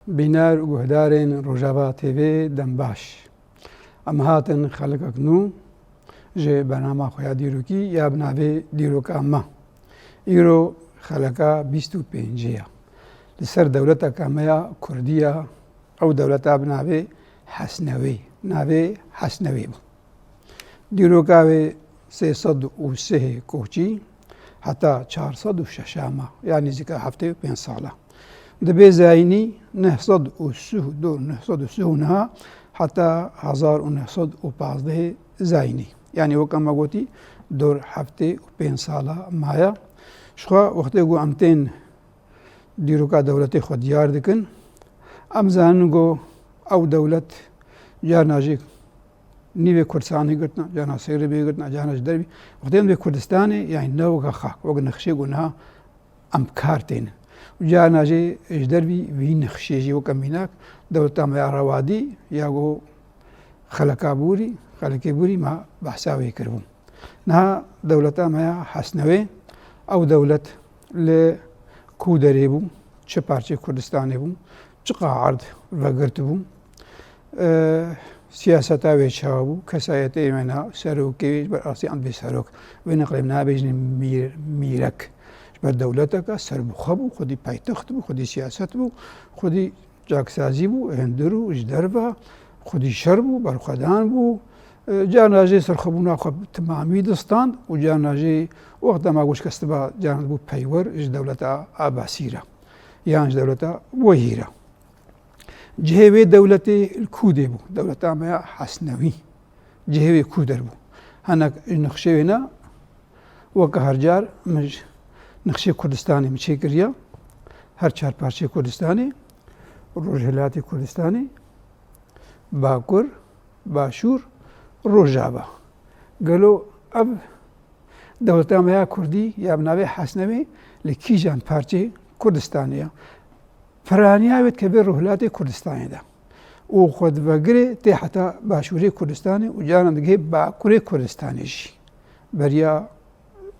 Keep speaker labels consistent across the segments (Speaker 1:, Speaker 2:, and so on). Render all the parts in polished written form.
Speaker 1: بینار و گهدارین روژاوا تیوی دنباش. ام هاتن خلقک نو جه برنامه خویا دیروکی یا بنابه دیروکا ما. ایرو خلقا 25 لسر دولتا کامیا کردیا او دولتا بنابه حسنوی نابه حسنوی بود. دیروکاوی 303 کوچی حتی 406 یعنی زیکا هفته 5 ساله. دبی زاینی 932 حتی 1915 زاینی یعنی وکم گویی دور هفته 5 ساله مایا شخوا وقتی گو امتین دیروکا دولت خود یار دکن ام زانگو او دولت جاناجی نیو کردستانی گرتنا جانا سیری بیگرتنا جانا جدربی وقتی ام کردستانی یعنی نوگا خاک وگ نخشی گناه ام کارتین جاناجی جدربی وی نخشیجی وکمیناک دولتا ما روادی یا گو خلقابوری خلقابوری ما بحثاوی کربون نه دولتا ما حسنوی او دولت ل کودری بو چه پارچه کردستانی بو چه قاعد وگرت بو سیاست آوی چاو کسایت ایمنا سروکی بر اصلی عند بسروک و نقل من بیشتر میرک بر دولت کا سربخ بو خودی پایتخت بو خودی سیاست بو خودی جاکسازی بو هندرو اجدربا خودی شربو بر خدان بو جاناجی سرخبونا خب تمامی دستان و جاناجی وقت ما گوش کستبا جانب بو پیور اج دولتا عباسیرا یعنی دولتا وهیرا جهوی دولت الکودی بو دولتا ما حسنوی جهوی کودر بو هناك نخشينا وكهرجار مج نخشي كردستاني مشيكريا هر چار پارچه كردستاني روجهلاتي كردستاني باكر باشور روجابا قالوا اب دولتا ما كردي يا بنابي حسنوي لكيجان پارچه كردستانيا فرانيا بيت كبير روجهلاتي كردستاني ده وخد وغري تي حتى باشوري كردستاني وجانا دغه باكوري كردستاني جي بريا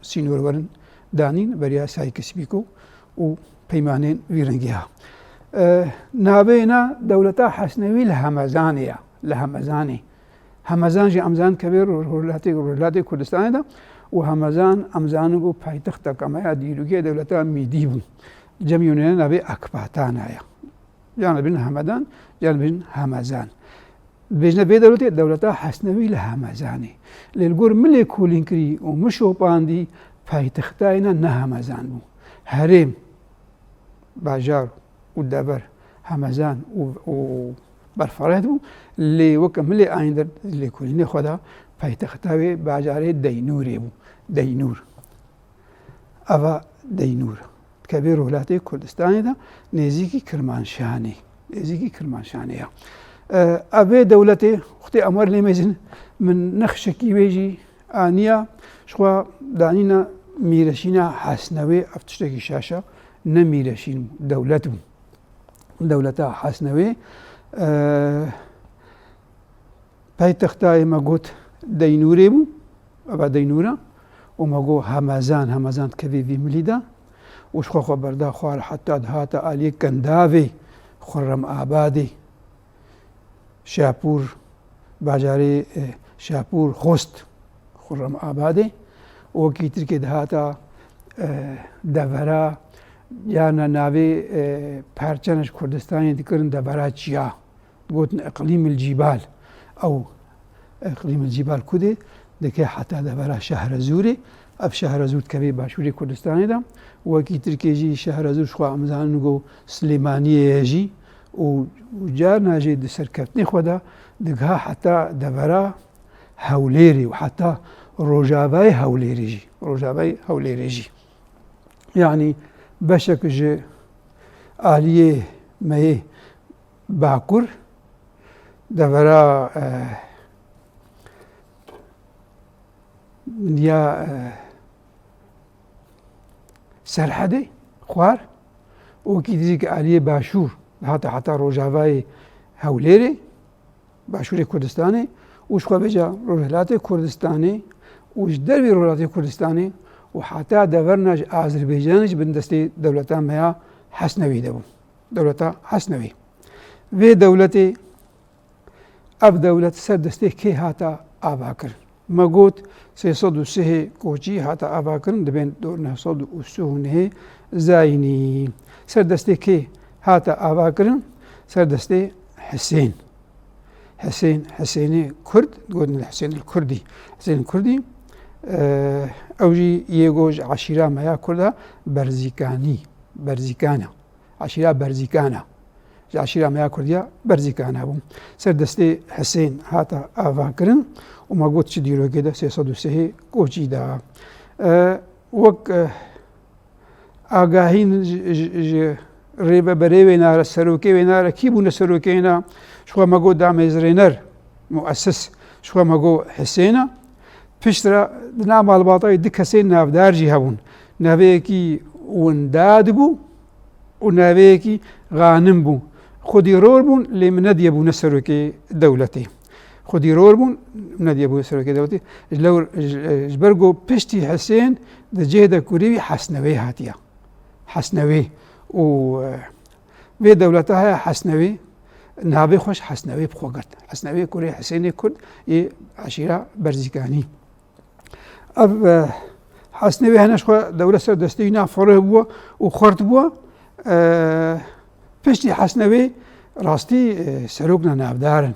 Speaker 1: سينور ورن دانين بريا سايكسبيكو و بيمانين ويرنجيها نابينا دولتا حسنوي لهمزانيا لهمزاني همزان جي امزان كبير روجهلاتي كردستاني ده وهمزان امزانو پایتخت کما دیروگی دولتا میدیبو جمعیونه نبی اکباتانایا جانبین همدان جانبین همزان بجنا بي دولتا حسنوي لهمزاني للجور ملي كولينكري ومشو باندي پایتختاینا نهمزان بو هرم باجار ودبر همزان و برفراد بو اللي وكم اللي عندر اللي كلنا خدا پایتختاوي باجاري دينوري بو دينور أبا دينور كبير ولاية كردستان ده نزيكي كرمانشاني نزيكي كرمانشانية أبي دولتي أختي أمر لي مزن من نخشكي بيجي آنيا شخوا دانينا ميرشينا حسنوي أفتشتكي شاشة نميرشين دولتهم دولتا حسنوي پایتختای ما گوت دینوری بو ابا دینورا و ما گو همزان کبی وی ملیدا وش خو بردا خوار حتی دهات علی کنداوی خرم آبادی شاپور باجاری شاپور خوست خرم آبادی و کیتر که دهات دورا یانا ناوی پرچنش کردستانی دکرن دورا چیا قلت اقليم الجبال او اقليم الجبال كده دكي حتى دبر شهر زوري اب شهر زود كبي باشوري كردستاني ده وكي تركيجي شهر زور شو امزانغو سليمانيه يجي وجانا جي دسركتني خدا دغها حتى دبر هوليري وحتى روجاباي هوليري جي يعني بشك جي آليه مي باكر دورا يا سرحدي خوار وكي ديك عليه باشور حتى روجافاي هوليري باشوري كردستاني وش خو بيجا روجهلاتي كردستاني وش دربي روجهلاتي كردستاني وحتى دورنا أذربيجان بندستي دولتا ما حسنوي دبو دولتا حسنوي في دولتي أب دولة سردستي كي هاتا آباكر ما قوت سيصدو سهي كوچي هاتا آباكرن دبين دورنا صدو أسوهنه زايني سردستي كي هاتا آباكرن سردستي حسيني كرد قلنا الحسين الكردي حسين الكردي أوجي يجوج عشيرة ما كردها برزيكانا عشيرة برزيكانا عشيرة ما كرديا برزيكانا بوم سردستي حسين هاتا آفاكرن وما قلت شديرو كده سيصدو سهي كوشي دا وك آگاهين ريبا بريوي نار السروكي ونار كيبون السروكينا شو ما قلت دعم إزرينر مؤسس شو ما قلت حسينا پشترا نام الباطاي دك حسين نافدار جي هبون نافيكي ونداد بو ونافيكي غانم بو خودي رول بون لمن نديبو نسروكي دولتي خودي رول بون نديبو نسروكي دولتي لو جبرقو پشتي حسين دجهد كوريوي حسنوي هاتيا حسنوي و في دولتها حسنوي نابي خوش حسنوي بخوغت حسنوي كوري حسيني كرد عشيرة برزيكاني أب حسنوي هناش خو دولة سردستينا فره بوا وخرط بوا پشتي حسنوي راستي سروقنا نافدارن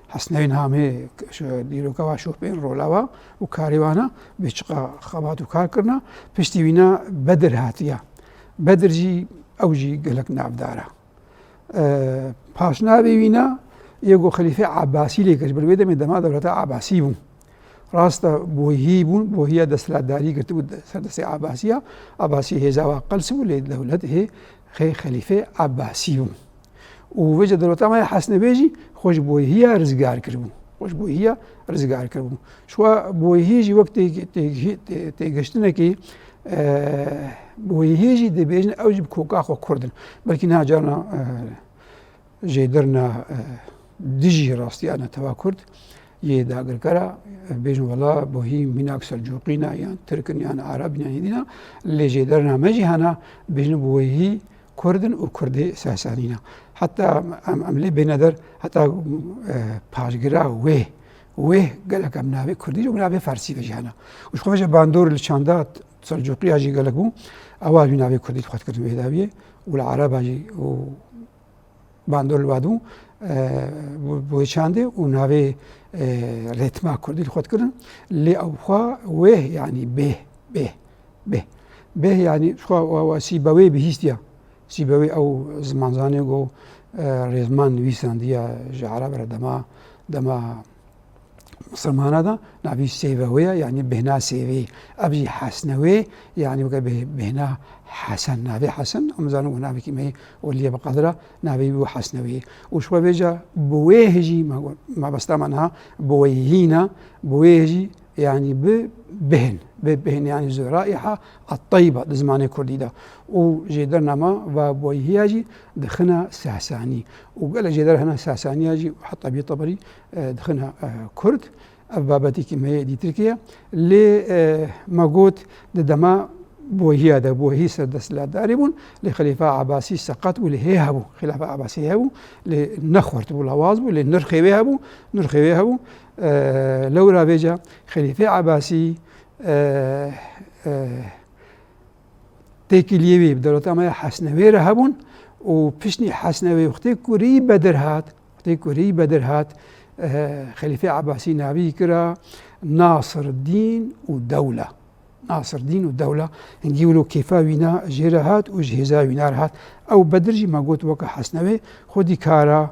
Speaker 1: حسنوي نامي ديروكا شوف بين رولاوا وكاريوانا بيشقا خبات وكار كرنا پشتي وينا بدر هاتيا بدر جي أوجي قلق نافدارا پاشنا بينا يقو خليفة عباسي ليكش بالويدة من دماء دولة عباسي بون راستا بوهي بون بوهي دسلات داري كرتبو سردسي عباسي هزاوا قلسبو لدولته خي خليفة عباسي بون ووجه دولة ما حسن بيجي خوش بوهي رزقار كربو خوش بوهي رزقار كربو شو بوهي جي وقت تيجشتنا كي بوهيجي دي بيجن أوجب كوكا خو كردن بلكي ناجانا جيدرنا ديجي راستي أنا توا كرد يداقر كرا بيجن والله بوهي مناك سلجوقينا يعني تركن يعني عرب يعني دينا اللي جيدرنا مجي هنا بيجن بوهي كردن وكردي ساسانينا حتى عملي بينادر حتى باجرا ويه قالك منابي كردي ومنابي فارسي في هنا وش خوفش باندور الشاندات سلجوقي اجي قالك بو اواز منابي كردي خد كردن بهداويه والعرب اجي و باندور الوادو بو شانده ونابي رتما كردي خد كردن اللي اوخا ويه يعني به يعني شو سيبوي بهيستيا سيبوي او زمان زانيغو رزمان ويسانديا جعرب دما مسلمان هذا نبي سيفوية يعني بهنا سيفي أبي حسنوي يعني بهنا حسن نبي حسن أمزانو نبي كمية واللي بقدره نبي بو حسنوي وشو بيجا بويهجي ما بستعملها بويهينا بويهجي يعني بهن يعني ذو رائحة الطيبة لزمان كردي ده وجدرنا ما وبويهيجي دخنا ساساني وقال جدر هنا ساساني يجي وحط أبي طبري دخنا كرد أبابتي كمية دي تركيا اللي ما قلت دما بوهي هذا بوهي سدس لا داربون لخليفة عباسي سقط ولهي هبو خلافة عباسي هبو لنخورت بالهوازبو لنرخي بهبو لو رابجا خليفة عباسي تيكليوي بدولة ما حسنوي رهبون وبشني حسنوي وقتي كوري بدر هات خليفة عباسي نبي كرا ناصر الدين ودولة نجيولو كيفا وينا جيرهات وجهزا وينارهات او بدرجي ما قلت وكا حسنوي خودي كارا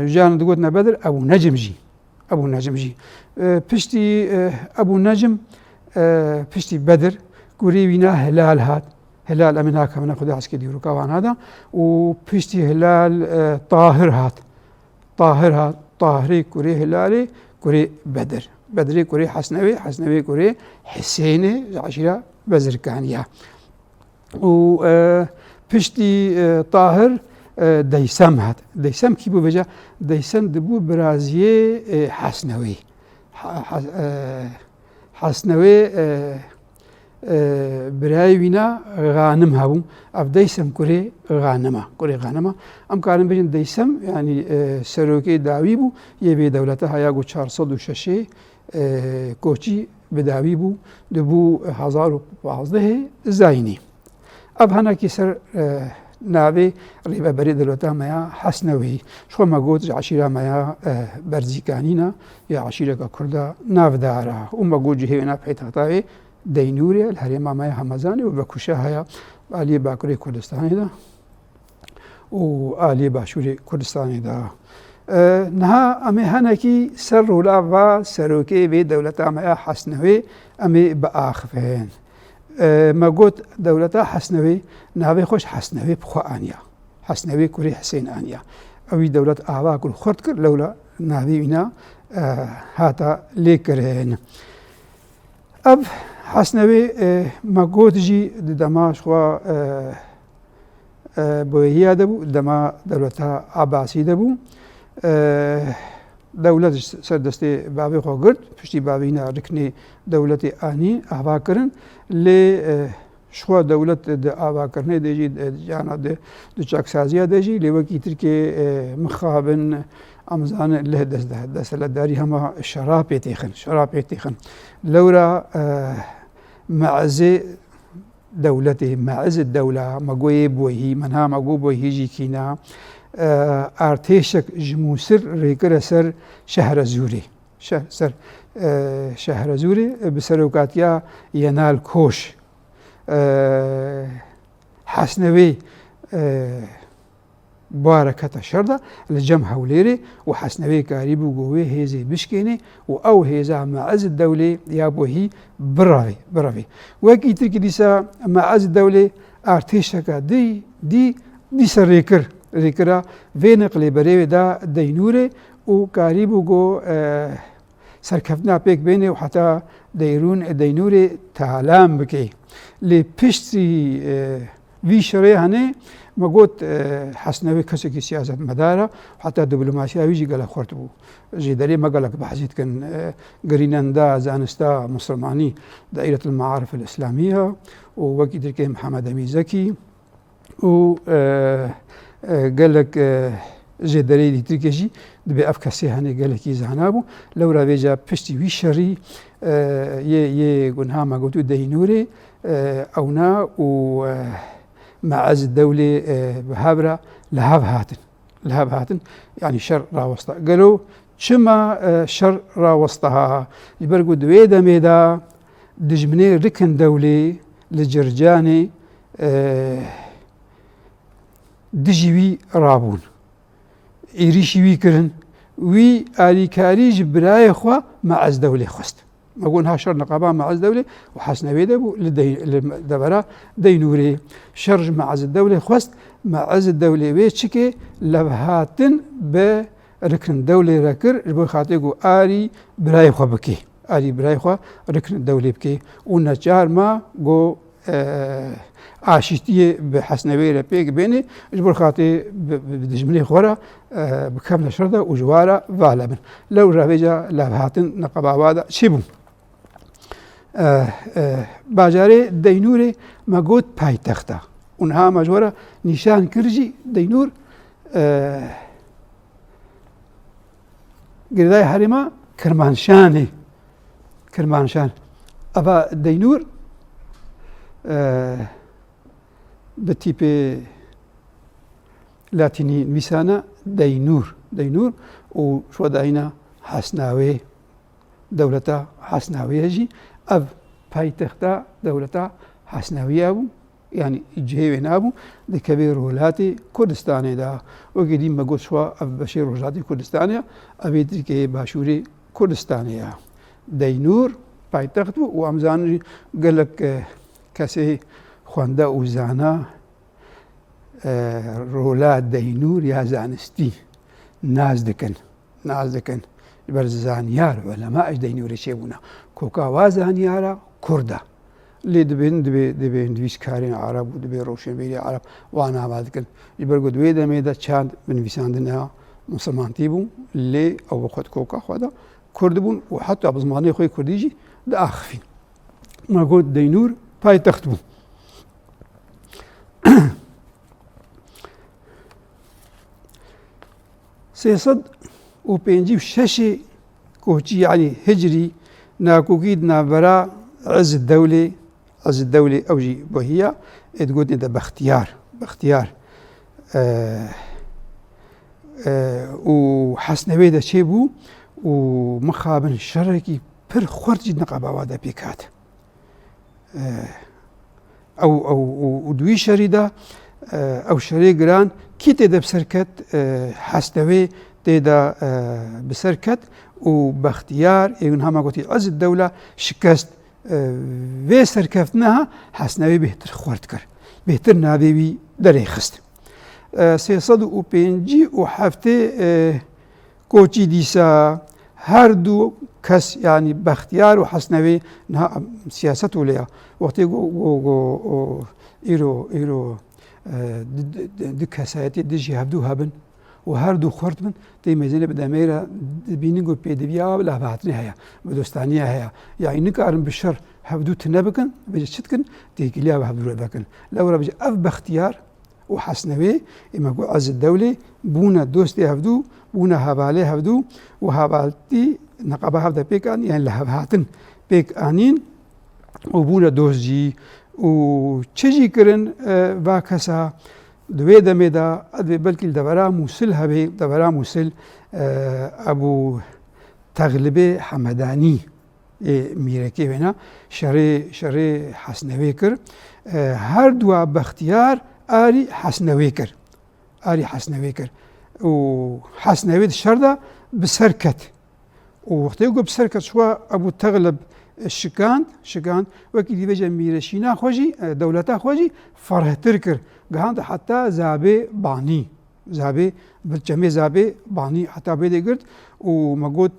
Speaker 1: جان دقوتنا بدر ابو نجم جي بشتي ابو نجم بشتي بدر كوري وينا هلال امن هاك من خدي عسكري ديرو كوان هذا وبشتي هلال طاهري كوري هلالي كوري بدري كوري حسنوي كوري حسيني عشيرة بزركانية و بشتي طاهر ديسم كيبو بجا ديسم دبو برازيه حسنوي برای وینا غانم هبوو ئەف دەیسم کوێ غانەمە کوێ غانەمە ئەم کارم بژین دەیسم ینی سەرۆکەی داوی بوو یەبێ دەولەتە هەیاگو 406 کۆچی بداوی بوو دەبوو 1915 زاینی ئەب هەناکی سەر ناوێ ڕێبەبەری دەولەتەمەیە حەسنەوەی شۆمە گوت عشیرەمەیە بەرزیکانینە یا عشیرەکە کوردە ناودارە ومە گوجی هێوێنە پەیتەختاوێ دەینورێ لە هەرێمامەیە هەمەزانی و بە کوشە هەیە ئالیە باکووری کوردستانیدا و ئالیە باشووری کوردستانیدا نها ئەمێ هەنێکی سەر ڕوولاڤ سەرۆکەی بێ دەولەتەمەیە حەسنەوەی ئەمێ بە ئاخفێن مەگوت دەولەتە حەسنەوەی ناوێ خۆش حەسنەوەی بخواانە حەسنەوەی کوری حسێن ئاە ئەوی دەولەت ئاوا کورد خۆرد کرد لەولە ناوی وینا هاتە لێکردێن ئەب حەسنەوەی مەگوتژی دەماشخوا بۆیە دەبوو دەما دەولەتە عەباسی دەبوو دەولەت سەردەستێ باوی خۆ گرت پشتی باوینە ڕکنێ دەولەتی ئانی ئاواکردن لێ شخوا دەولەت ئاواکردنێ دەژی جانا دوچاکسازیە دەژی لێوەکی ترکێ مخابن ئەمزانە لێ دەستە لە داری هەمە شەراپێ تێخن لەورە مەعزێ دەولەتێ مەعزت دەولە مەگوۆیێ بۆیهی منها مەگوو بۆی هیژی کینە ئارتێشێک ژموسر ڕێکرە سەر شەهرە زوورێ سەر شەهرە زوورێ بسەرۆکاتیا یەنال کۆش حەسنەوەی بارەکەتە شەردا لە جەم هەولێرێ و حەسنەوەی کاری بوو گۆوێ هێزێ بشکێنێ و ئەو هێزا مەعزت دەولێ یا بۆهی بڕەوێ وەکی ترکی دیسە مەعزت دەولێ ئارتێشەکە دیسە ڕێکرا vê neqlê berêvê da deynûrê û karî bû got serkeftina pêk bênê û heta deynûrê talam bike lê piştî vî şerê hene me got hesnevê kesekî siyasetmedar e heta dîplomasiya wî jî gelek xurt bû ji derê me gelek behsî dikin girînenda zanista musilmanî Daîretul Maarif el İslamiya û wekî tirkê Mihemed Emîn Zekî û gelek ji derê dîtirkê jî dibe ev kesê hene gelekî zana bû lewra vê ca piştî wî şerî yê gunha me got û deynûrê ewna û meez dewlê bi hev re li hev hatin yanî şer rawesta gelo çima şer rawesta ji ber ku di wê demê de dijminê rikin dewlê li Circanê dijî wî rabûn êrişî wî kirin wî alîkarî ji birayê xwe meez dewlê xwest me got niha şer niqaba meez dewlê û hesnevê de bû li devera deynûrê şer ji meez dewlê xwest meez dewlê wê çikê levhatin bi rikin dewlê re kir ji bo xatirê ku arî birayê xwe bike arî birayê xwe rikin dewlê bike û neçar me got ئاشتیە بە حەسنەوەی لە پێک بێنێ ji بۆ خاتێ dijminê xwe re bikevne şer de û ji wa re vala bin lew revêca levhatin neqebawa de çi bû bajarê deynûrê me got paytext e û niha me ji we re nîşan kir jî deynûr girdayê herêma Kirmanşanê eva deynûr bi tîpê latînî nivîsane deynûr û şo dayîna hesnawê dewleta hesnawiyê jî ev paytexta dewleta hesnawiya bû yanî cihêwê nabû dikeve Rûlatê Kurdistanê de wekî dîn me got şwa ev beşê Rojatê Kurdistanê ye ev ê Tirkiyeyê Başûrê Kurdistanê ye deynûr paytext bû û em zanin jî gelek kesê xwende û zana rola deynûr ya zanistî naz dikin ji ber zanyar welema ji deynûrê çêbûna koka wa zanyara Kurd e lê dibe nivîskarên Arab û dibe rewşenbîrê Arab wan ava dikin ji ber ku di wê demê de çand bi nivîsandina musilmantî bûn lê ew bi xwe koka xwe de Kurd bûn û heta bi zimanê xwe Kurdî jî diaxivîn me got deynûr پایتەخت بوو. سێسەد و پێنجی و شەشی کۆچی یعنی هجری ناکۆکی نابەرا عەزت دەولێ ئەوژی بۆ هیە ئێدگوتێتە بەختیار و حەسنەوێ دەچێ بوو و مخابن شەڕێکی پر خوەرجی نەقەباوا دەپێکات. ئەو دوی شەریدا ئەو شەرێ گران کی تێدە بسەرکەت حەسنەوێ تێدا بسەرکەت و بەختیار ئێون هەما گوتی عەزت دەولە شکست وێ سەرکەفتنەها حەسنەوێ بێتر خوارد کرد بێتر ناوێوی دەرێ خست. سێسەد و پێنجی و هەفتێ کۆچی دیسا هەردوو کەس یعنی بەختیار و حەسنەوێ سیاسەت و لەیە وەختێ ئیرۆ دو کەسایەتی دژی هەفتوو هەبن و هەردوو خورد من دەیمەزێنە بەدەمێرە بیننگ و پێدەبیاوە بە لافهاتنی هەیە بە دۆستانیە هەیە یعنی نکارن بشەر هەفتوو تنە بکەن بێژە چتکن تێکیلیا بە هەفتوو دەکەن لەوەرە بێژە ئەف بەختیار و حەسنەوێ ئێمە گو عەزت دەولێ بوونە دۆستی هەفتوو بوونە هەڤالێ هەفتوو و هەڤالتی نەقەبە هەفتە پێکان یان لە هەڤهاتن پێک ئانین و بوونە دۆستجی و چژی کردن وا کەسە دوێ دەمێدا ئەدوێ بەلکی دەبەرا مووسل هەبێ دەبەرا مووسل ئەبوو تەغلبێ حەمەدانی میرەکەی وێنە شەڕێ حەسنەوێ کرد هەردووە بەختیار ئاری حەسنەوێ کرد و حەسنەوێت شەردا بسەرکەت و وەختەی گۆ بسەرکەت شووە ئەبوو تەغلب شکاند وەکی دیبێژە میرەشی ناخۆشی دەولەتا خۆشی فەرهتر کرد گەهاندە حتا زابێ بانی زابێ بچەمێ زابێ بانی حتا بێ دەگرت و مەگوت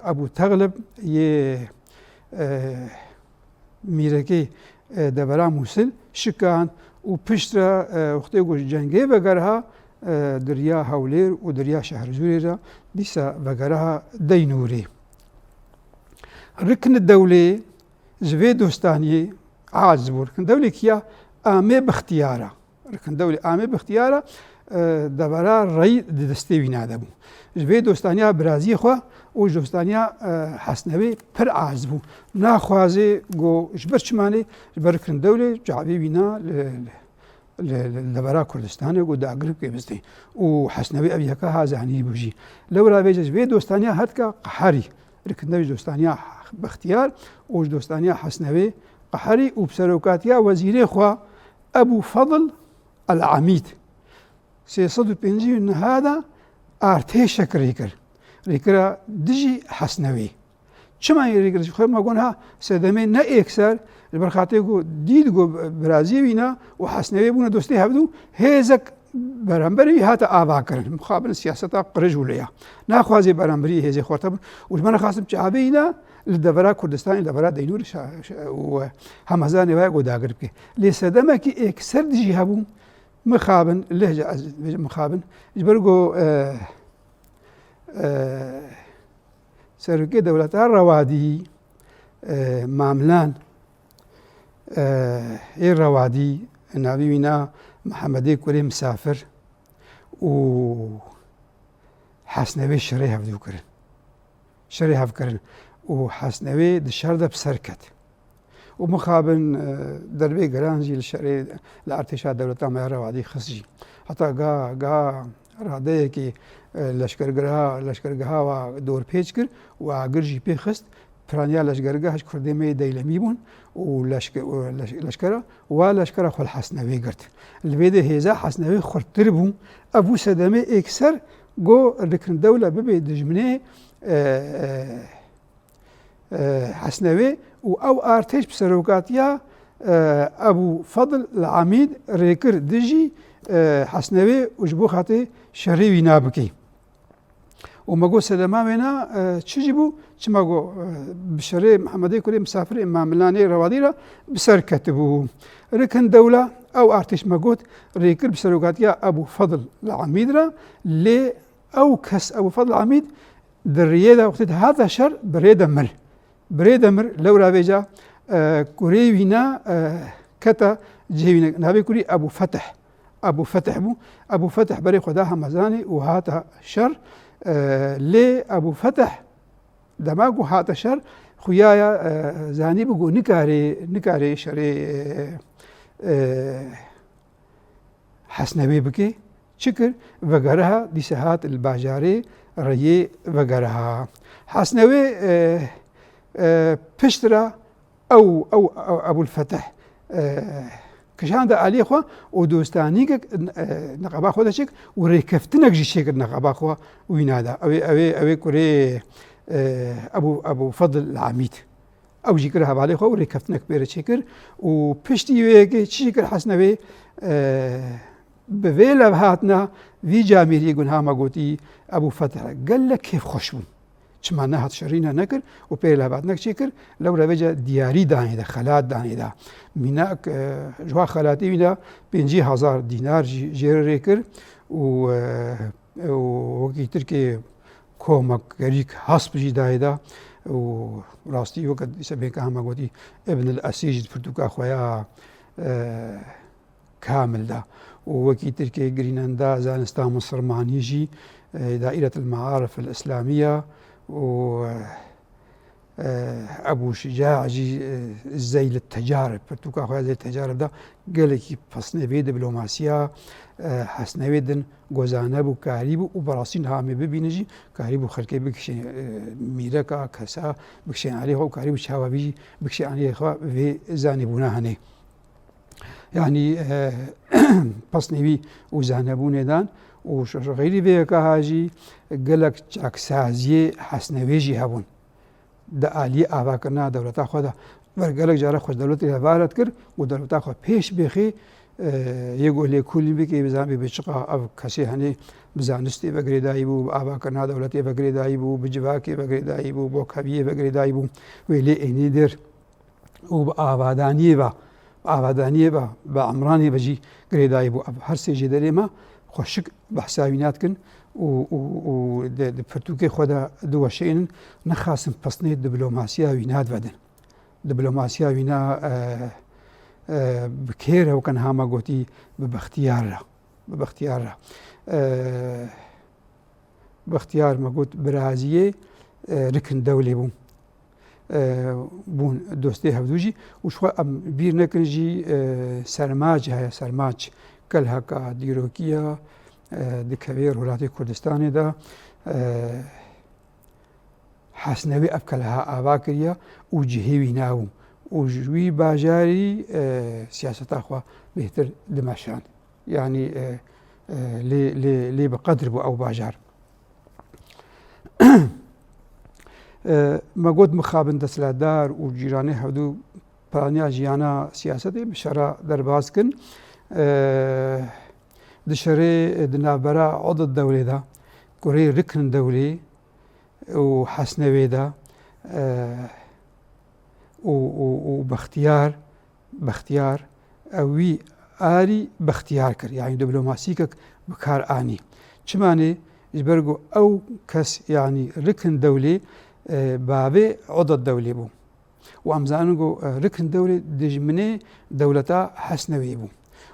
Speaker 1: ئەبوو تەغلب یێ میرەکەی دەبەرا مووسل شکاند و پشتە وەختەی گۆش جەنگێ بەگەرها دریا هەولێر و دریا شەهرزورێرە دیسە بەگەرها دەینورێ. ڕکن دەولێ ژێ دۆستانیێ عاجز بوو ڕکن دەولێکیە ئامێ بەختیارە ڕکن دەولێ ئامێ بەختیارە دەبەرا ڕێی دەستێوی نادەبوو ژێ دۆستانیا برازیە خوا و دۆستانیا حەسنەوێ پر عاجز بوو ناخوازێ گۆ ژبەر چمانێ ژبەر ڕکن دەولێ جاوێ وینا لەبەرا کوردستانێک و داگر پێ بستێ و حەسنەوێ ئەویەکە هازانی بژی لەورا بێژە ژێ دۆستانیا هەتکە قەحەری ڕکندەوی دۆستانیا بەختیار و دۆستانیا حەسنەوێ قەحەری و سەرۆکاتیا وەزیرێ خوا ئەبوو فەضل ئەلعەمید سێسەد و پێنجی نەهادا ئارتێشێک ڕێکرد ڕێکرا دژی حەسنەوێ چمای ڕێکرد خۆی مەگۆنها سەدەمێ نە ئێکسەر لەبەر خاتێک و دید گۆ برازیە وینا و حەسنەوێ بوونە دۆستی هەبدوو هێزەک بەرامبەری هاتە ئاواکردن مخابن سیاسەتا قرژ و لەیە ناخوازێ بەرامبەری هێزی خۆرتە و ژمە نەخواستم چابێینا لە دەبەرا کوردستانی لەبەرا دەینور و هەمەزانێ وایە گۆ داگر بکێ لێ سەدەمێکی ئێکسەر دژی هەبوو مخابن لەهجە مخابن ژبەر گۆ سەرۆکێ دەوڵەتا ڕەوادی ماملان ئێ ڕەوادی ناوی وینا محەممەدی کوێ مسافر و حەسنەوێ شەڕێ هەفتکردن و حەسنەوێ دشاردا بسەرکەت و مخابن دەربێ گەرانجی لە شەڕێ لە ئارتێشا دەوڵەتا مای ڕەوادی خزجی هەتا گا ڕادەیەکی لەشکەرگەهاوە دۆر پێچ کرد و ئاگرژی پێ خست پرانیا لەشگەرگە هەش کوردێمەی دەیلەمی بوون و لەشکەرە وا لەشکەرە خۆل حەسنەوێ گرت لەبێدە هێزا حەسنەوێ خورتتر بوو ئەبوو سەدەمێ ئێکسەر گۆ ڕکن دەولە ببێ دژمنێ حەسنەوێ و ئەو ئارتێش سەرۆکاتیا ئەبوو فەضل العەمید ڕێکرد دژی حەسنەوێ و ji بۆ خاتێ شەڕێ وینا بکەی و مەگۆ سەدەما وێنا چژی بوو چمەگۆ شەڕێ محەممەدی کوێ مسافرێ ماملانەی ڕەوادیرە بسەرکەت بوو ڕکن دەولە ئەو ئارتێش مەگوت ڕێکرد سەرۆکاتیا ئەبوو فەضل العەمیدرە لێ ئەو کەس ئەبوو فەضل العەمید دڕیێدا وەختێت هاتە شەر برێ دەمر لەورا بێجا كوري وينا كتا جهوينا نابي كوري أبو فتح بو أبو فتح بري خداها مزاني وهاتا شر لي أبو فتح دماغو هاتا شر خويايا زاني بقو نكاري شري حسنوي بكي شكر وغرها دي سهات الباجاري ريي وغرها حسنوي بشترا أو أبو الفتح كشان دا عليه خوا ودوستانيك نقابا خو دا شك وريكفتنك جي شكر نقابا خوا وينادا أوي كوري أبو فضل العميد أو جيكرها بالي خوا وريكفتنك بير شكر وبشتي ويكي شكر حسنوي بفيلا بهاتنا في جاميري يقول هاما قوتي أبو فتح قال لك كيف خشبون شمعنا هات شرينا نكر وبيلا بعدناك شكر لو رجع دياري داني دا خلات داني دا مناك جوا خلاتي منا 50,000 دينار جير ريكر وكي تركي كومك غريك حسب جي دايدا وراستي وقت يسميك هاما قوتي ابن الأسيج فرتوكا خويا كامل دا وكي تركي جريناندا زانستا مصر معنيجي دائرة المعارف الإسلامية أبو شجاع جي زي التجارب فرتوكا خويا زي التجارب دا قالك فصني في دبلوماسيا حسنوي دن غوزانبو كاريبو وبراسين هامي ببينجي كاريبو خلقي بكشي ميركا كسا بكشي عليه وكاريبو شاوابي بكشي عليه خوا في زانبونا هني يعني بصني وزانبون دان وغيري بيكا هاجي قالك جاكسازي حسنويجي هبون دا آلي آبا کرنا دولتا خدا ورقالك جارا خوش دولتی هوارت کر و دولتا خود پیش بخی یگو لی کلی بکی بزن بچقا او کسی هنی بزانستی بگریدایی بو آبا کرنا دولتی بگریدایی بو بجواکی بگریدایی بو با کبیه بگریدایی بو ولی اینی در و با آبادانیه با عمرانی بجی گریدایی بو هر سیجی داری ما خوشک بحثاوینات کن و فرتوكي خدا دو شيء نخاسم بصني دبلوماسيا ويناد ودن دبلوماسيا وينا بكير وكان هاما قوتي باختيار ما قلت برازية ركن دولي بون دوستي هفدوجي وشوا بير نكنجي سرماج كلها كديروكيا دكبير ولاتي كردستاني دا حسنوي أبكلها آباكريا وجهوي ناو وجوي باجاري سياسة أخوة بهتر دمشان يعني لي بقدر بو أو باجار ما قد مخابن دسلادار وجيراني هدو برانيا جيانا سياستي بشرا دربازكن دشري دنابرا عضو الدولة دا كوري ركن دولي وحسنوي دا وباختيار اوي آري باختيار كر يعني دبلوماسيكك بكار آني چماني جبرقو او كس يعني ركن دولي بابي عضو الدولي بو وامزانقو ركن دولي دجمني دولتا حسنوي بو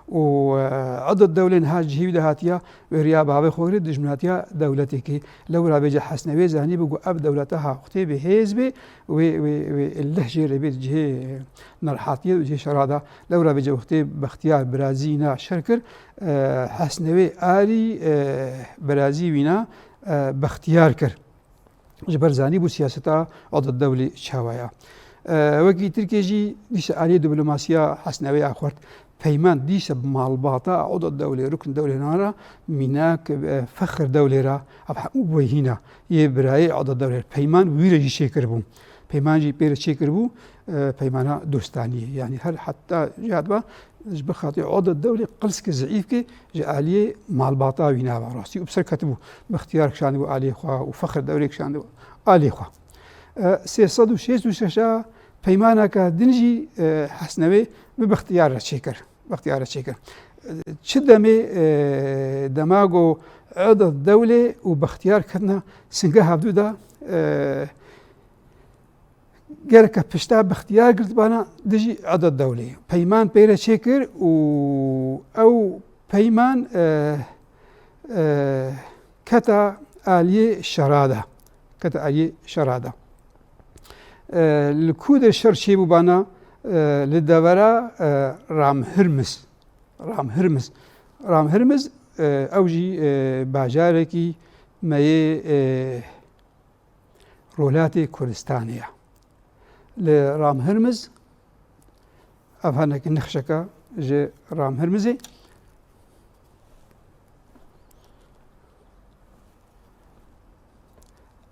Speaker 1: وعضو الدولة نهاج جهيو دهاتيا وريا بابي خوري دجمناتيا دولتك لو رابجا حسنوي زاني بقو أب دولتها اختي بحزبي واللهجة ربيت جهي نرحاتيا وجهي شرادة لو رابجا اختي باختيار برازينا شركر حسنوي آلي برازي وينا باختيار كر جبر زاني بو سياستا عضو الدولة شاوايا وكي تركيجي ديش آلي دبلوماسيا حسنوي آخورت بيمان ديش بمالباطا عضو الدولة ركن دولة نارا مناك فخر دولة را أبحمو هنا يبراي عضو الدولة بيمان ويرجي شكر بو بيمان جي بير شكر بو بيمانا دوستانية يعني هل حتى جادبا بخاطي عضو الدولة قلسك زعيفك جالية مالباطا وينا راسي وبسر كتبو باختيارك شاندو آلي خوا وفخر دولة شاندو آلي خوا 366 بيمانك دنجي حسنوي باختيار شكر شدمي دماغو عضو الدولة وباختيار كنا سنجا هبدودا گەرکە پشتا بەختیار گرتبانە دژی عەدەد دەولێ پەیمان پەیرە چێ کرد و ئەو پەیمان کەتە ئالیێ شەرادا li ku de şer çêbûbana li devera Ramhirmiz ew jî bajarekî meyê Rolatê Kurdistanê ye. Li Ramhirmiz ev hinekî nexşeka ji Ramhirmizê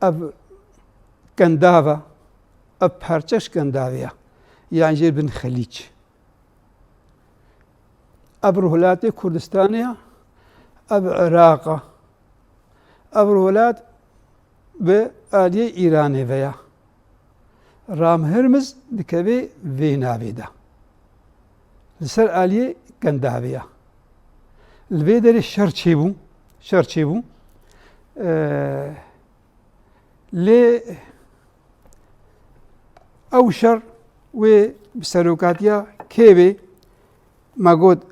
Speaker 1: ev kendava ev parçeş kendaviya yani jê bin Xelîc ev Rolatê Kurdistanê ye ev Iraq'a ev Rolat bi aliyê Îranê ve ye Ramhirmiz dikeve vê navê de li ser aliyê kendavê ye li vê derê şer çêbû lê ew şer wê bi serokatiya kêvê me got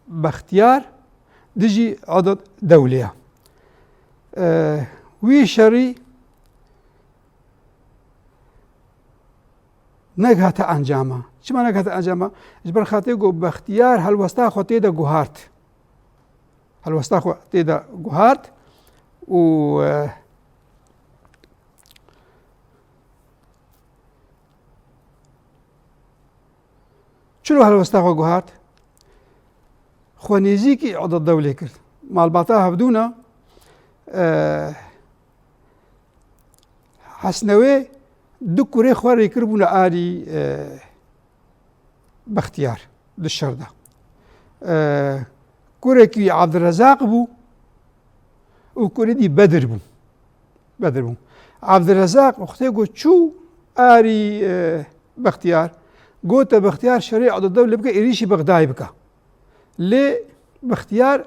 Speaker 1: Bextiyar dijî Adad Dewlê ye wî şerî nekhate encama çima nekhate encama ji ber xatirê got Bextiyar helwesta xwe tê de guhart û çilo helwesta xwe guhart xwenêzîkî Adad Dewlê kir malbata hevdûna Hesnewê du kurê xwe rêkir bûne alî Bextiyar di şer de kurekî Abdirezaq bû û kurê dî Bedir bû Abdirezaq xwedê got çû alî Bextiyar gote Bextiyar şerê Adad Dewlê bike êrişî Bexdayê bike lê Bextiyar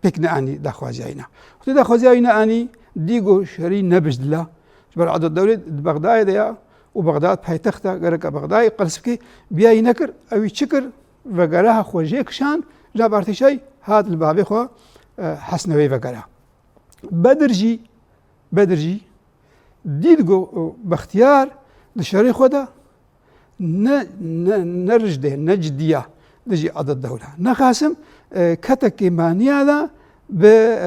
Speaker 1: pêk neanî daxwaziya wî xwedê daxwaziya wî neanî dî got şerî nebijdila ji ber Adad Dewlê di Bexdayê de ye û Bexdad paytexta gereka Bexdayê qels bike biyayî nekir ew î çi kir vegereha xwe jê kişand ji nav artêşayî hat li bavê xwe Hesnewê vegera Bedir jî dî digot Bextiyar di şerê xwe de ne rijdê ne ciddiya dijî Adad Dewle nexwasim ketekê maniya da bi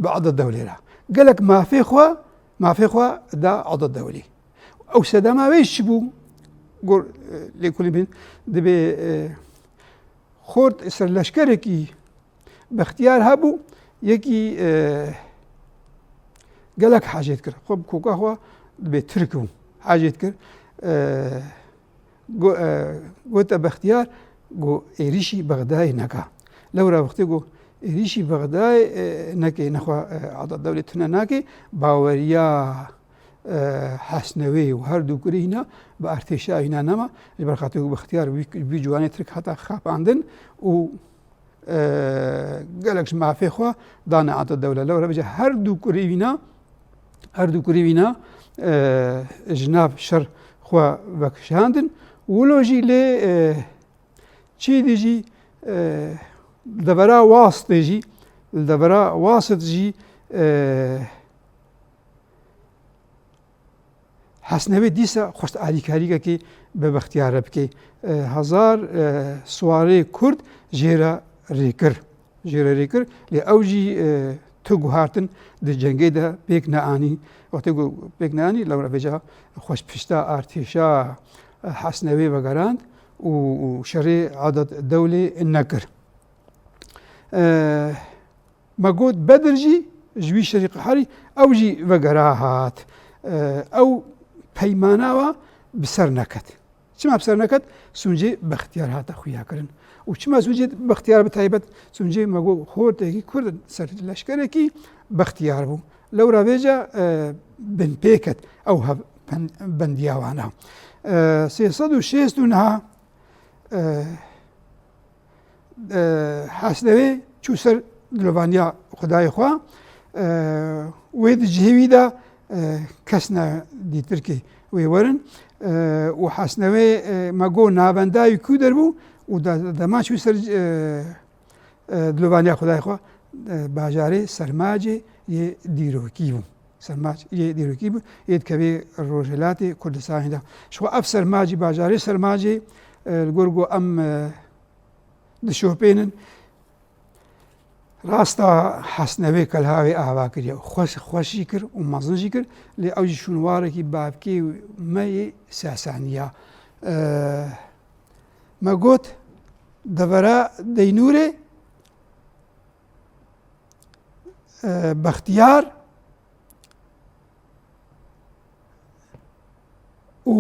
Speaker 1: Adad Dewlê re gelek mafê xwe da Adad Dewlê ew sedema wê çi bû gor lêkolîn bîn dibê xort serleşkerekî Bextiyar hebû yekî gelek hacêt kir xwe bi koka xwe dibê tirk bû hacêt kir gote Bextiyar got êrişî Bexdayê neke lewra wextê got êrişî Bexdayê nekê nexwe Adad Dewlê tune nakê baweriya Hesnewê û her du kurê hîna bi artêşa hîna nema ji ber xatirê got Bextiyar wî ciwanê tirk heta xapandin û gelek ji mafê xwe dane Adad Dewle lewra bêje her du kurê wîna ji nav şer xwe vekişandin wilo jî lê çî dijî devera Wastê jî li devera Wasît jî Hesnewê dîsa xwest alîkarîgekê bi Bextiyar re bike hezar swarê Kurd jê re rêkir lê ew jî tu guhartin di cengê de pêk neanî wextê got pêk neanî lewra bêje xweş pişta artêşa Hesnewê vegerand û şerê Adad Dewlê nekir me got Bedir jî ji wî şerî qeherî ew jî vegera hat ew peymana we bi ser neket çima bi ser neket sûncê Bextiyar hate xuyakirin û çima sûncê Bextiyar bi taybet sûncê me got hortekî Kurd ser leşkerekî Bextiyar bû lewra bêje bin pêket ew hev bendiya wan e 369 Hesnewê çû ser dilovaniya Xwedayê xwe wê di cihêwî de کەسنا دیتر وێ وەرن و حەسنەوەی مەگۆ نابەنداوی کو دەربوو و دەماچوی سەر دلۆڤانیا خودایخوا باژارێ سەرماجێ یێ دیرۆکی بوو سەرماج یێ دیرۆکی بوو یێت کەوێ ڕۆژهێلاتێ کوردستانیدا شخوا ئەف سەرماجی باژارێ سەرماجێ گۆرگۆ ئەم دشۆپێنن ڕاستە حەسنەوەی کەلهاوێ ئاوا کردە خۆشی کرد و مەزنجی کرد لێ ئەوجی شوونوارێکی بابکێ مەیە ساسانیە مەگۆت دەڤەرا دەینورێ بەختیار و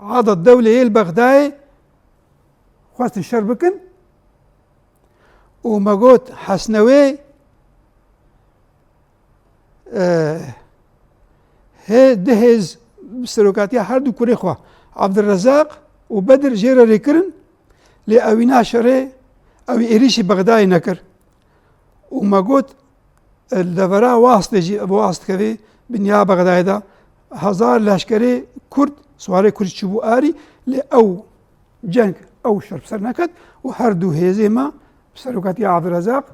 Speaker 1: عادة الدولة هي البغداي خواست الشر بكن وما قلت حسنوي هي دهز بسلوكاتيا هردو كوري خوا عبد الرزاق وبدر جيرا ريكرن لأوينا شري أو إريشي بغداي نكر وما قلت الدفرا واسط كذي بنيا بغداي دا هزار لشكري كرد سواري كرد شبو آري لأو جنگ أو شرب سر نكد وهردو هيزيما بسلوكاتيا عبد الرزاق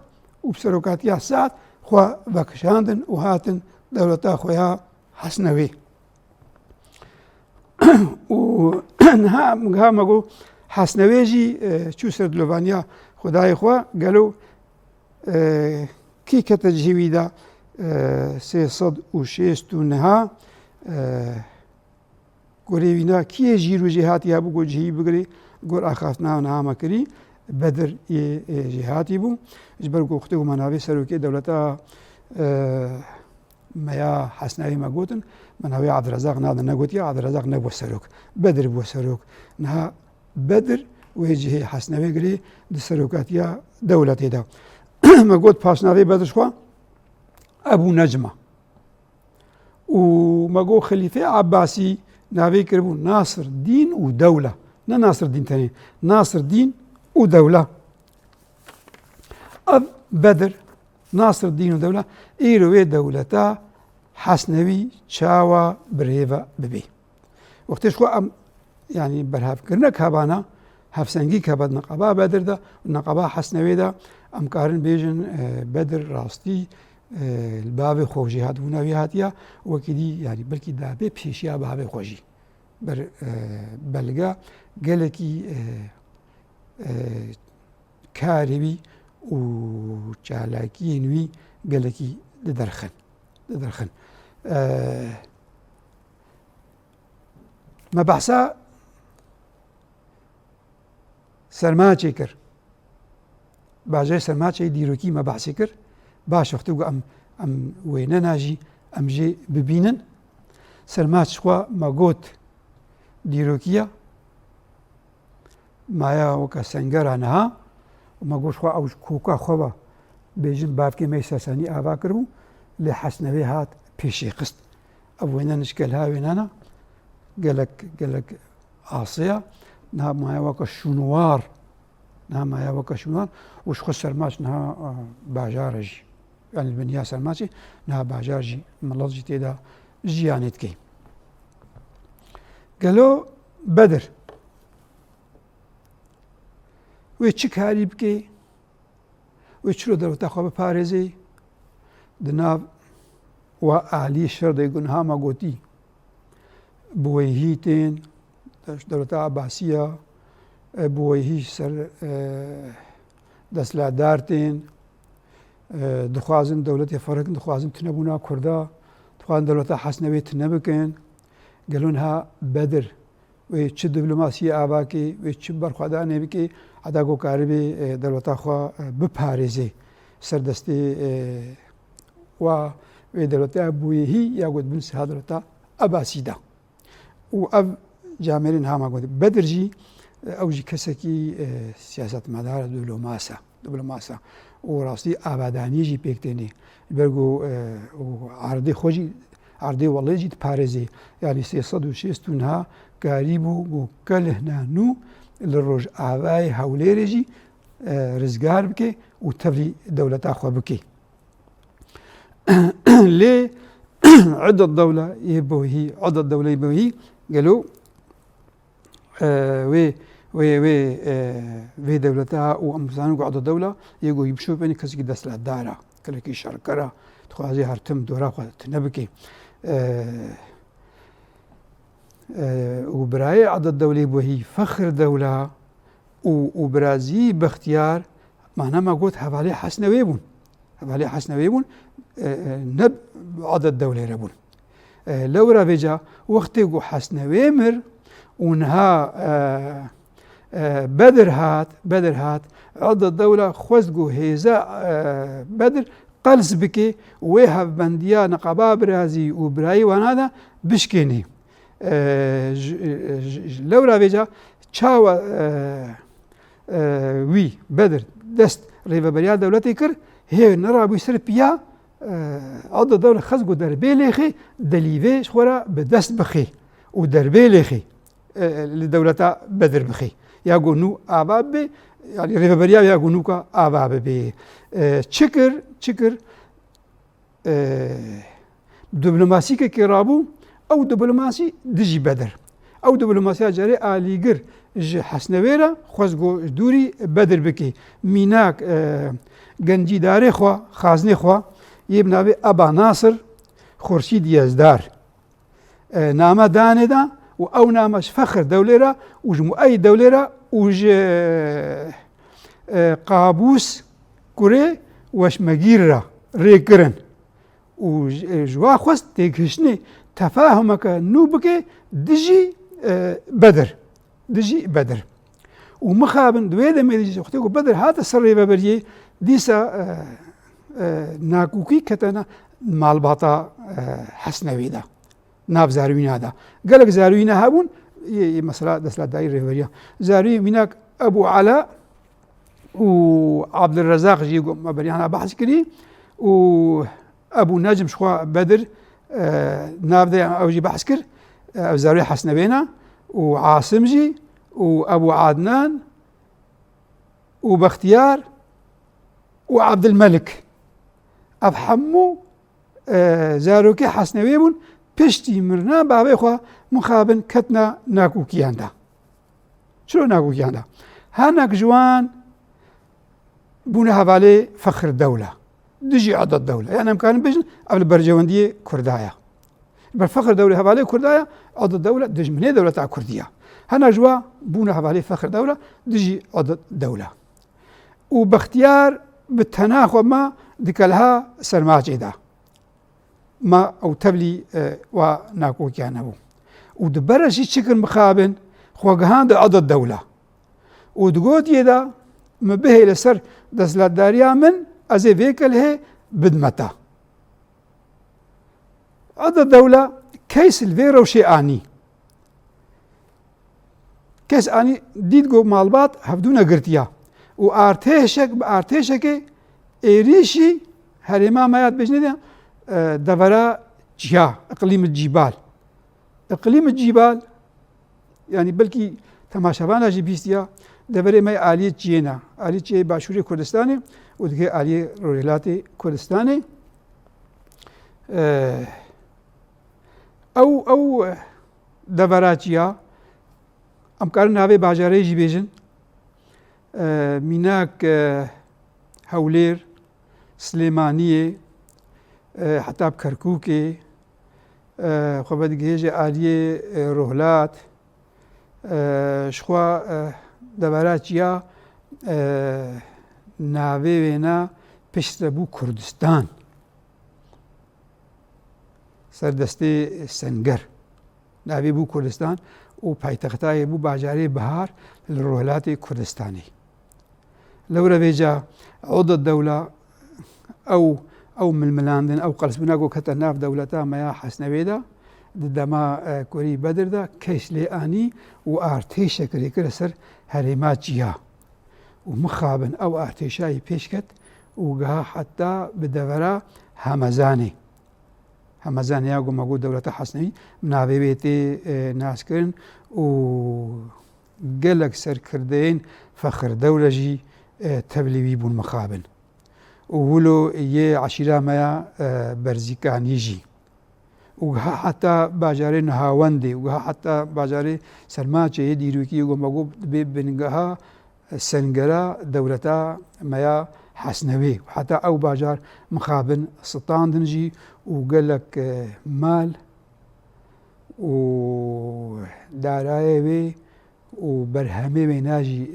Speaker 1: وبسلوكاتيا سعد خوا بكشاندن وهاتن دولتا خويا حسنوي ونها مقو حسنوي جي شو سر دلوفانيا خداي خوا قالوا كي كتجهوي دا 360 نها قريبنا كي جيرو جهاتي ابو جو جهي بغري قر اخافنا ونها كري بدر جهاتي بو جبركو اختو منابي سروكي دولتا ميا حسناوي ما قوتن منابي عبد الرزاق نادا نقوتي عبد الرزاق نبو سروك بدر بو سروك نها بدر ويجي حسناوي قري دي سروكاتيا دولتي دا ما قلت باشناوي بدر شخوا ابو نجمه وما قو خليفه عباسي ناوي كربو ناصر دين ودوله نا ناصر دين تاني ناصر دين ودولة أب بدر ناصر الدين ودولة إيروي دولتا حسنوي شاوا بريفا ببي وقتش خو يعني برهاف كرنا كابانا هفسنجي كابد نقابا بدر دا ونقابا حسنوي دا أم كارن بيجن بدر راستي الباب خوجي هات وناوي هاتيا وكدي يعني بلكي دابي بشيشيا باب خوجي بلغا قالكي كاربي و چالاكي نوي قالكي لدرخن ما بحثا سرماچي كر باجي سرماچي ديروكي ما بحثي كر باش وقتو ام وينا ناجي ام جي ببينن سرماچ خوا ما قوت ديروكيا مايا وكا سنجر نها وما قوش خوا أو كوكا خوا بيجن بابكي ما يساساني آبا كربو لحسنوي هات بيشي قسط أبوينا نشكلها وينانا قالك عاصية نها مايا وكا شنوار وش خو سرماش نها باجارجي يعني البنيا سرماشي نها باجارجي ملازجي تيدا جيانيتكي قالوا بدر وی چی کاری بکی وی چرا دولتا خواب پارزی دناب و عالی شر دیگون ها ما گوتی بویهی تین دولتا عباسیه بویهی سر دستلادار تین دخوازن دولت فرق دخوازن تنبونا کردا دخوازن دولتا حسنوی تنبکن قالون ها بدر وی چه دیپلماسی آباکی وی چه برخوادانه بکی عداگو کاربی دولتا خوا بپارزی سردستی و دولتا بویهی یا قد بنس ها دولتا عباسیده و اب جامرین ها ما قد بدرجی او جی کسکی سیاست مدار دیپلماسا و راستی آبادانی جی پیکتنی برگو عرضی خوشی عرضی والله جی پارزی یعنی 360 ها قريبو وكلهنا نو للروج آباي هوليرجي رزقار بكي وتبلي دولة أخوة بكي لي عدة الدولة يبوهي عدة الدولة يبوهي قالوا وي دولتها وأمزانو عدة الدولة يقول يمشوا بيني كسي دست الدارة كلكي شركرة تخوازي هرتم دورا تنبكي وبراي عدة الدولة يبوهي فخر دولة وبرازي باختيار معناه ما قلت هفالي حسنة ويبون هفالي حسنة ويبون نب عدة الدولة يربون لو رافجا وقت يقو حسنة ويمر ونها بدر هات عدة الدولة خوزقو هيزا بدر قلس بكي ويها بنديا نقابا برازي وبراي وانادا بشكيني لو رافجا تشاوى وي بدر دست ريفابريا دولتي كر هي نرى بيسر بيا عض الدولة خزقو دربي ليخي دليفي شخورا بدست بخي ودربي ليخي لدولتا بدر بخي ياقو نو آباب بي يعني ريفابريا ياقو نوكا آباب بي تشكر دبلوماسي كرابو أو دبلوماسي دجي بدر أو دبلوماسيا جاري آليقر حسنويرا خوزقو دوري بدر بكي ميناك گنجي داري خوا خازني خوا يبنابي أبا ناصر خورشيد يزدار نامه دانه دا و او نامش فخر دوليرا وج أي دوليرا وج قابوس كوري وش مجيرا ريكرن وجوا خوست تيكشني تفاهمك نوبك دجي بدر ومخابن دويدا ميدي اختيكو بدر هذا سري ببرجي ديسا ناكوكي كتنا مالباطا حسنوي دا ناف زاروين هذا قالك زاروين هابون مسألة دسلا داير ريفريا زاروين مناك أبو علاء وعبد الرزاق جيقو مبريانا بحث كري وأبو نجم شخوا بدر ناف دا أوجي بحث كر زاروين حسنوينا وعاصم جي وأبو عدنان وبختيار وعبد الملك أفحمو زاروكي حسنويبون پشتی مرنا بابي خوا مخابن كتنا ناكوكيان دا شلو ناكوكيان دا هاناك جوان بونا هفالي فخر دولة دجي عدد الدولة يعني امكان بيجن قبل برجواندية كردايا بالفخر دولة هفالي كردايا عدد الدولة دج مني دولة تاع كردية هانا جوا بونا هفالي فخر دولة دجي عدد دولة وباختيار بالتناخو ما دكالها سرماجي دا ما أو تبلي وناكو كانوا ودبرشي شكل مخابن خوجهان دا عدد دولة ودقود يدا مبهي لسر دسلات داريا من أزي فيكل هي بدمتا عدد دولة كيس الفيرو شيء آني كيس آني ديدقو مالبات هفدونا قرتيا وآرتيشك إيريشي هريما ما ياد بجنده دفرا جيا إقليم الجبال يعني بلكي تماشافانا جي بيستيا دفرا ما آلية جينا آلية جي باشوري كردستاني ودكي آلية روريلاتي كردستاني أو دفرا جيا أمكار نابي باجاري جي بيجن ميناك هولير سليمانية حتى بكركوكي خبت جيجة آلية روهلات شخوا دبرات يا ناوي وينا پشتبو كردستان سردستي سنگر ناوي بو كردستان و پایتختای بو باجاري بهار للروهلات كردستاني لو رفيجا عضو الدولة أو من الملاندن أو قلس بناقو كتناف دولتا ما يا حسنويدا دما كوري بدر دا كيش لي آني وآرتيشة كري كرسر هريمات جيا ومخابن أو آرتيشاي بيشكت وقها حتى بدورا همزاني ياقو مقود دولتا حسنوي مناوي بيتي ناس كرن وقلق سر كردين فخر دولة جي تبليوي بون مخابن وولو يه عشيرة مايا برزيكاني جي وها حتى باجاري نهاوندي وها حتى باجاري سرماچه ديروكي ومغو بنغها سنگرا دولتا ميا حسنوي وحتى او باجار مخابن سلطان دنجي وقال لك مال ودارايوي وبرهمي بيناجي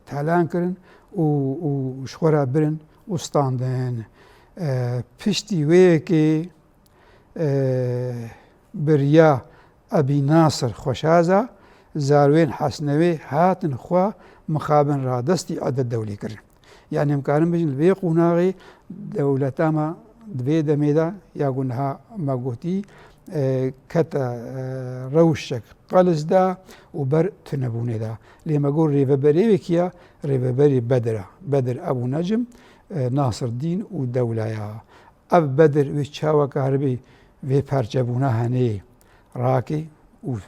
Speaker 1: تالان كرن وشخورا برن وستاندن پشتی ويكي بريا أبي ناصر خوشازا زاروين حسنوي هاتن خوا مخابن رادستي عدد دولي كرن يعني مكارن بجن البي قوناغي دولتاما دبي دميدا يقولها ماغوتي كتا روشك قلز دا وبر تنبوني دا لما قول ريفبري وكيا ريفبري بدر أبو نجم ناصر الدين ودولة يا أب بدر وشاوة كهربي في بارجبونا هني راكي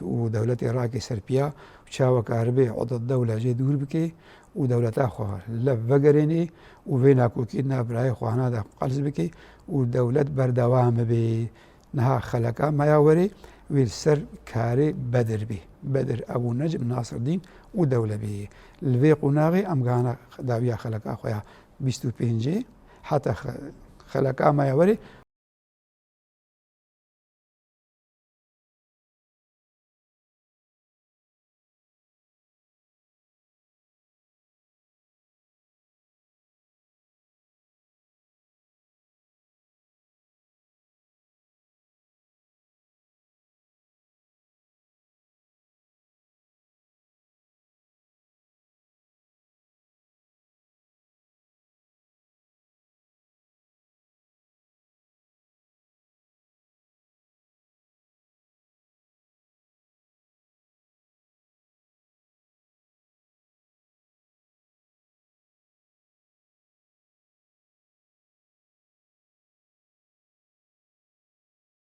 Speaker 1: ودولة راكي سربيا وشاوة كهربي عضد الدولة جدور بكي ودولة أخوة لف بقريني وفينا كوكينا براي خوانا دا قلز بكي ودولة بردوام بي نها خلقا ما يوري ويسر كاري بدر بي بدر أبو نجم ناصر الدين ودولة بي الفي قناغي أمغانا داويا خلقا خويا 25 حتى خلقا ما يوري